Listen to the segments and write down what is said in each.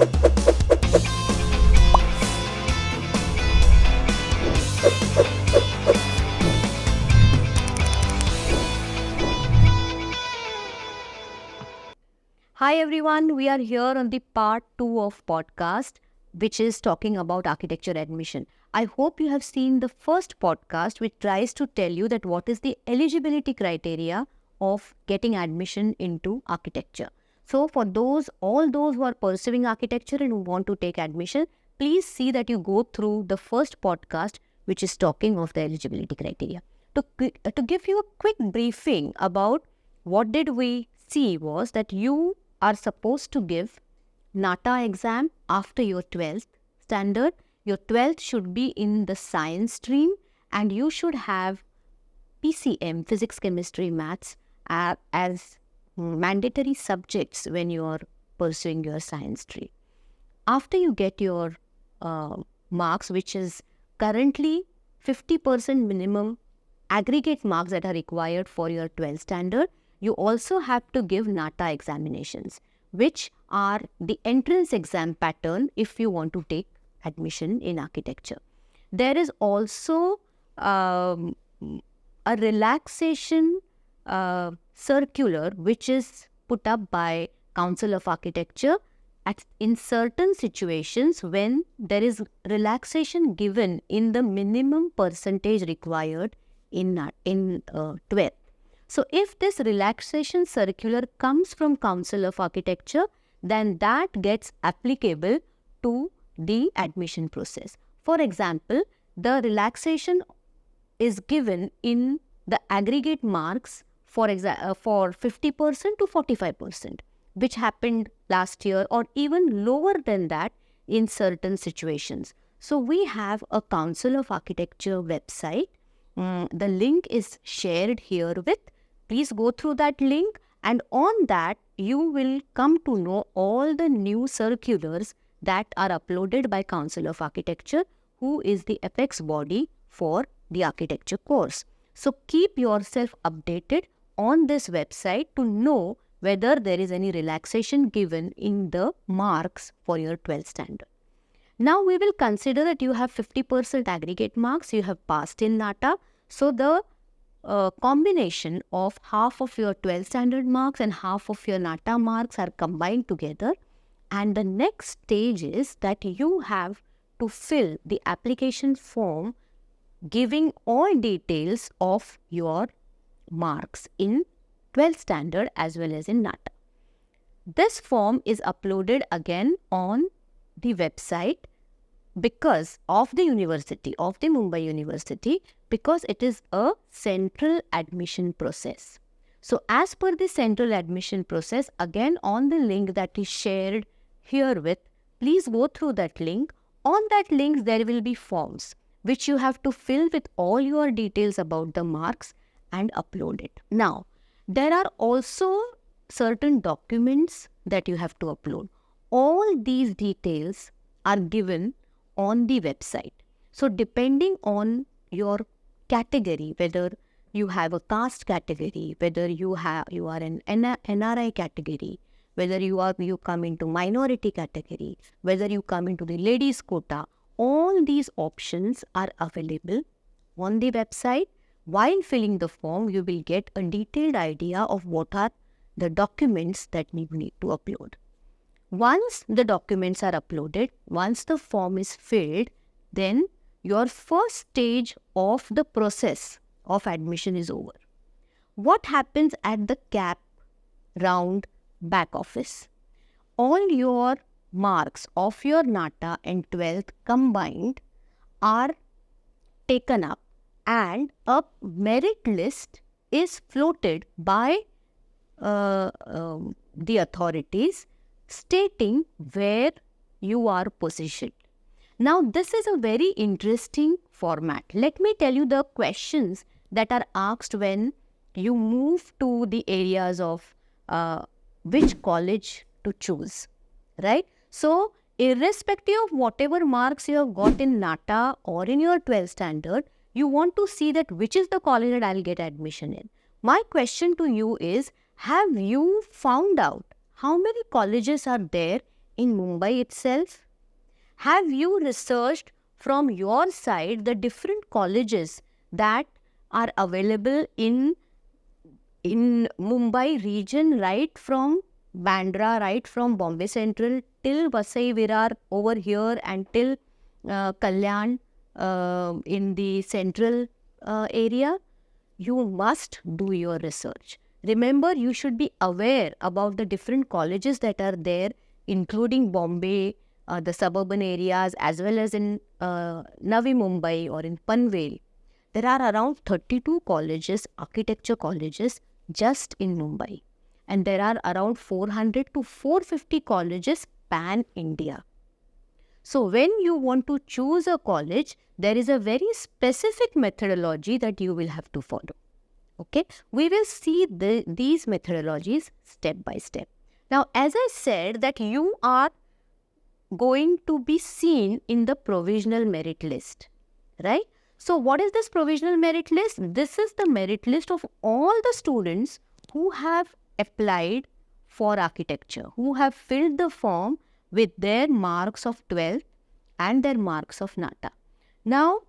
Hi everyone, we are here on the part 2 of podcast, which is talking about architecture admission. I hope you have seen the first podcast, which tries to tell you that what is the eligibility criteria of getting admission into architecture. So for all those who are pursuing architecture and who want to take admission, please see that you go through the first podcast, which is talking of the eligibility criteria. To give you a quick briefing about what did we see was that you are supposed to give NATA exam after your 12th standard. Your 12th should be in the science stream and you should have PCM, physics, chemistry, maths as mandatory subjects when you are pursuing your science stream. After you get your marks, which is currently 50% minimum aggregate marks that are required for your 12th standard, you also have to give NATA examinations, which are the entrance exam pattern if you want to take admission in architecture. There is also a relaxation circular which is put up by Council of Architecture in certain situations when there is relaxation given in the minimum percentage required in 12th. So if this relaxation circular comes from Council of Architecture, then that gets applicable to the admission process. For example, the relaxation is given in the aggregate marks for 50% to 45%, which happened last year, or even lower than that in certain situations. So we have a Council of Architecture website. The link is shared here with. Please go through that link, and on that you will come to know all the new circulars that are uploaded by Council of Architecture, who is the apex body for the architecture course. So keep yourself updated on this website to know whether there is any relaxation given in the marks for your 12th standard. Now we will consider that you have 50% aggregate marks, you have passed in NATA. So the combination of half of your 12th standard marks and half of your NATA marks are combined together, and the next stage is that you have to fill the application form giving all details of your marks in 12th standard as well as in NATA. This form is uploaded again on the website because of the university, of the Mumbai University, because it is a central admission process. So as per the central admission process, again on the link that is shared here with, please go through that link. On that link there will be forms which you have to fill with all your details about the marks and upload it. Now, there are also certain documents that you have to upload. All these details are given on the website. So depending on your category, whether you have a caste category, whether you are an NRI category, whether you come into minority category, whether you come into the ladies quota, all these options are available on the website. While filling the form, you will get a detailed idea of what are the documents that you need to upload. Once the documents are uploaded, once the form is filled, then your first stage of the process of admission is over. What happens at the CAP round back office? All your marks of your NATA and 12th combined are taken up and a merit list is floated by the authorities stating where you are positioned. Now, this is a very interesting format. Let me tell you the questions that are asked when you move to the areas of which college to choose, right? So, irrespective of whatever marks you have got in NATA or in your 12th standard, you want to see that which is the college that I'll get admission in. My question to you is, have you found out how many colleges are there in Mumbai itself? Have you researched from your side the different colleges that are available in Mumbai region, right from Bandra, right from Bombay Central till Vasai Virar over here and till Kalyan in the central area? You must do your research. Remember, you should be aware about the different colleges that are there, including Bombay, the suburban areas, as well as in Navi Mumbai or in Panvel. There are around 32 colleges, architecture colleges, just in Mumbai. And there are around 400 to 450 colleges pan-India. So when you want to choose a college, there is a very specific methodology that you will have to follow. Okay, we will see these methodologies step by step. Now, as I said that you are going to be seen in the provisional merit list, right? So what is this provisional merit list? This is the merit list of all the students who have applied for architecture, who have filled the form with their marks of 12th and their marks of NATA. Now,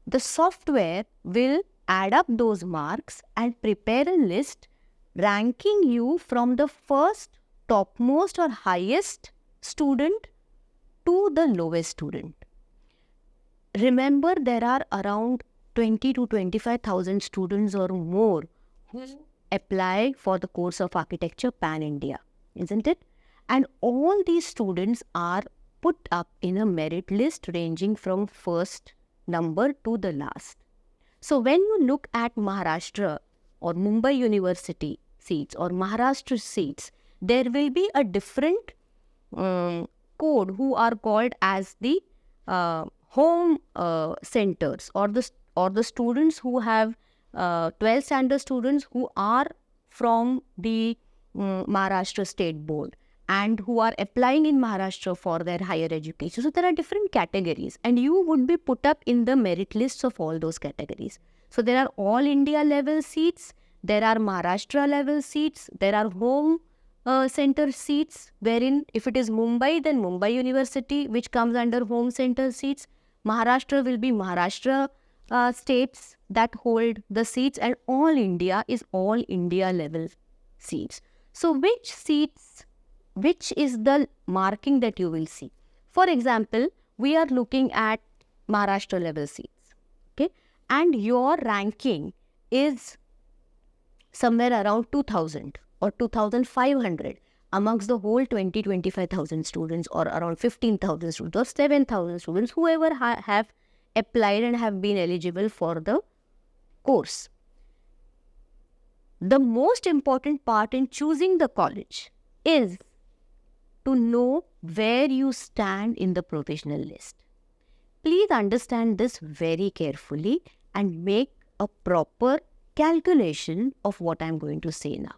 the software will add up those marks and prepare a list ranking you from the first, topmost or highest student to the lowest student. Remember, there are around 20 to 25,000 students or more who apply for the course of architecture pan-India, isn't it? And all these students are put up in a merit list ranging from first number to the last. So when you look at Maharashtra or Mumbai University seats or Maharashtra seats, there will be a different code who are called as the home centers or the students who have 12th standard students who are from the Maharashtra State Board and who are applying in Maharashtra for their higher education. So there are different categories and you would be put up in the merit lists of all those categories. So there are all India level seats, there are Maharashtra level seats, there are home center seats wherein if it is Mumbai, then Mumbai University which comes under home center seats. Maharashtra will be Maharashtra states that hold the seats, and all India is all India level seats. So which is the marking that you will see? For example, we are looking at Maharashtra level seats, okay, and your ranking is somewhere around 2000 or 2500 amongst the whole 25,000 students or around 15,000 students or 7,000 students, whoever have applied and have been eligible for the course. The most important part in choosing the college is to know where you stand in the provisional list. Please understand this very carefully and make a proper calculation of what I am going to say now.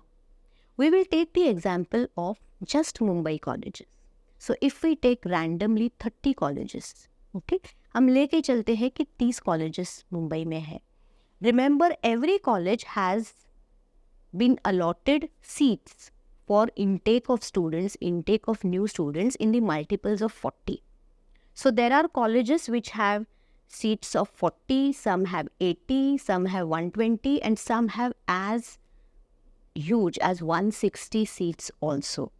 We will take the example of just Mumbai colleges. So if we take randomly 30 colleges, okay, हम लेके चलते हैं कि 30 colleges Mumbai में है. Remember, every college has been allotted seats for intake of students, intake of new students in the multiples of 40. So there are colleges which have seats of 40, some have 80, some have 120 and some have as huge as 160 seats also.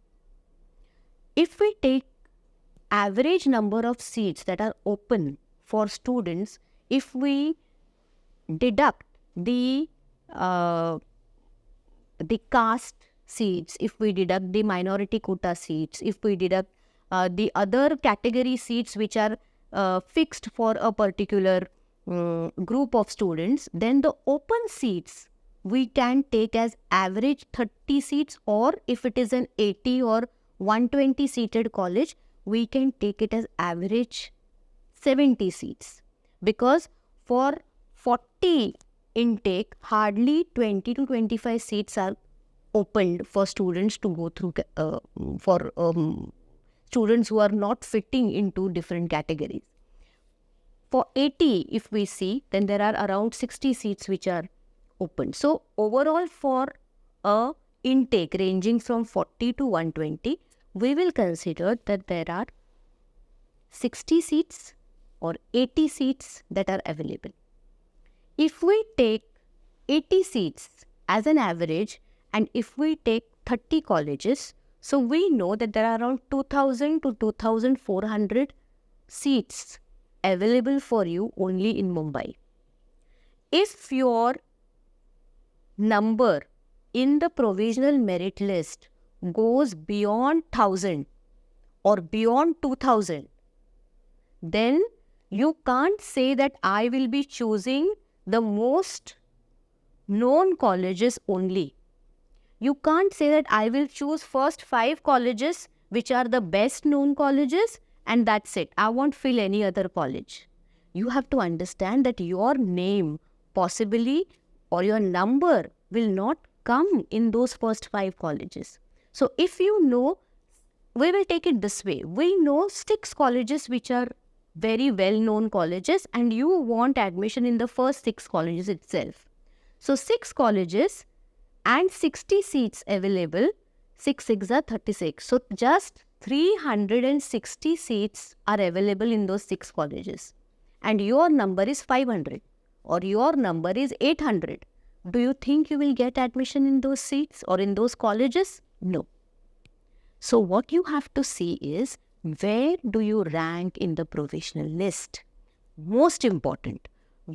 If we take average number of seats that are open for students, if we deduct the caste seats, if we deduct the minority quota seats, if we deduct the other category seats which are fixed for a particular group of students, then the open seats we can take as average 30 seats, or if it is an 80 or 120 seated college, we can take it as average 70 seats. Because for 40 intake, hardly 20 to 25 seats are opened for students to go through, for students who are not fitting into different categories. For 80, if we see, then there are around 60 seats which are open. So overall, for a intake ranging from 40 to 120, we will consider that there are 60 seats or 80 seats that are available. If we take 80 seats as an average and if we take 30 colleges, so we know that there are around 2000 to 2400 seats available for you only in Mumbai. If your number in the provisional merit list goes beyond 1000 or beyond 2000, then you can't say that I will be choosing the most known colleges only. You can't say that I will choose first 5 colleges which are the best known colleges and that's it. I won't fill any other college. You have to understand that your name possibly or your number will not come in those first 5 colleges. So if you know, we will take it this way. We know 6 colleges which are very well-known colleges and you want admission in the first 6 colleges itself. So 6 colleges and 60 seats available, 6 6 are 36. So just 360 seats are available in those 6 colleges. And your number is 500 or your number is 800. Do you think you will get admission in those seats or in those colleges? No. So what you have to see is, where do you rank in the provisional list? Most important,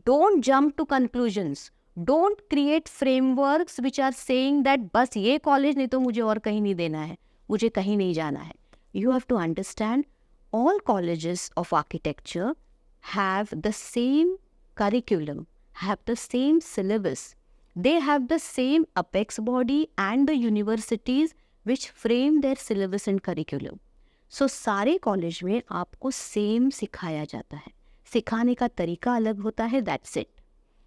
don't jump to conclusions. Don't create frameworks which are saying that बस ये college नहीं तो मुझे और कहीं नहीं देना है, मुझे कहीं नहीं जाना है. You have to understand all colleges of architecture have the same curriculum, have the same syllabus. They have the same apex body and the universities which frame their syllabus and curriculum. So सारे college में आपको same सिखाया जाता है. सिखाने का तरीका अलग होता है, that's it.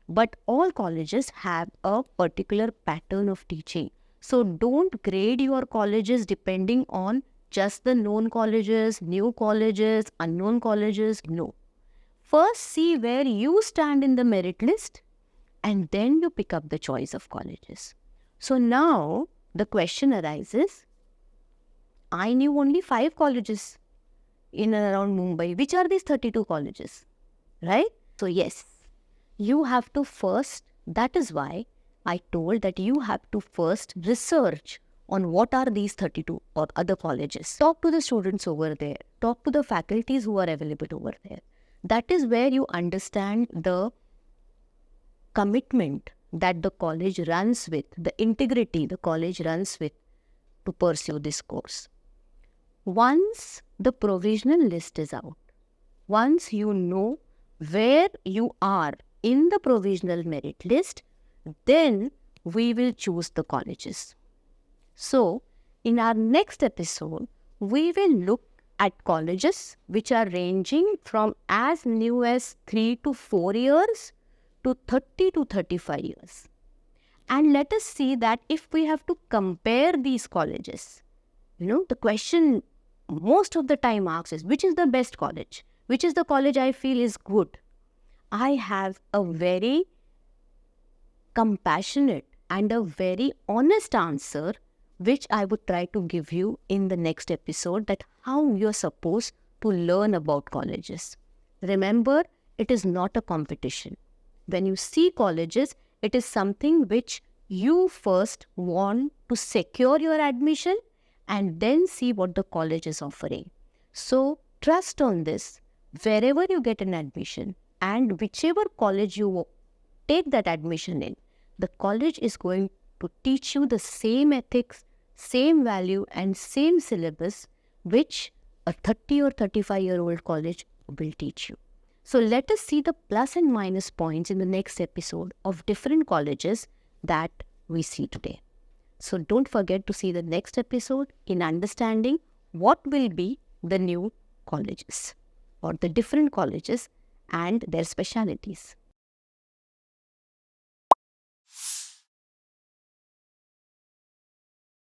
But all colleges have a particular pattern of teaching. So don't grade your colleges depending on just the known colleges, new colleges, unknown colleges. No. First see where you stand in the merit list and then you pick up the choice of colleges. So now the question arises, I knew only 5 colleges in and around Mumbai. Which are these 32 colleges? Right? So yes, you have to first, that is why I told that you have to first research on what are these 32 or other colleges. Talk to the students over there. Talk to the faculties who are available over there. That is where you understand the commitment that the college runs with, the integrity the college runs with to pursue this course. Once the provisional list is out, once you know where you are in the provisional merit list, then we will choose the colleges. So, in our next episode, we will look at colleges which are ranging from as new as 3 to 4 years to 30 to 35 years. And let us see that if we have to compare these colleges, the question most of the time asks is, which is the best college? Which is the college I feel is good? I have a very compassionate and a very honest answer which I would try to give you in the next episode, that how you're supposed to learn about colleges. Remember, it is not a competition. When you see colleges, it is something which you first want to secure your admission and then see what the college is offering. So trust on this. Wherever you get an admission and whichever college you take that admission in, the college is going to teach you the same ethics, same value and same syllabus which a 30 or 35-year-old college will teach you. So let us see the plus and minus points in the next episode of different colleges that we see today. So don't forget to see the next episode in understanding what will be the new colleges or the different colleges and their specialities.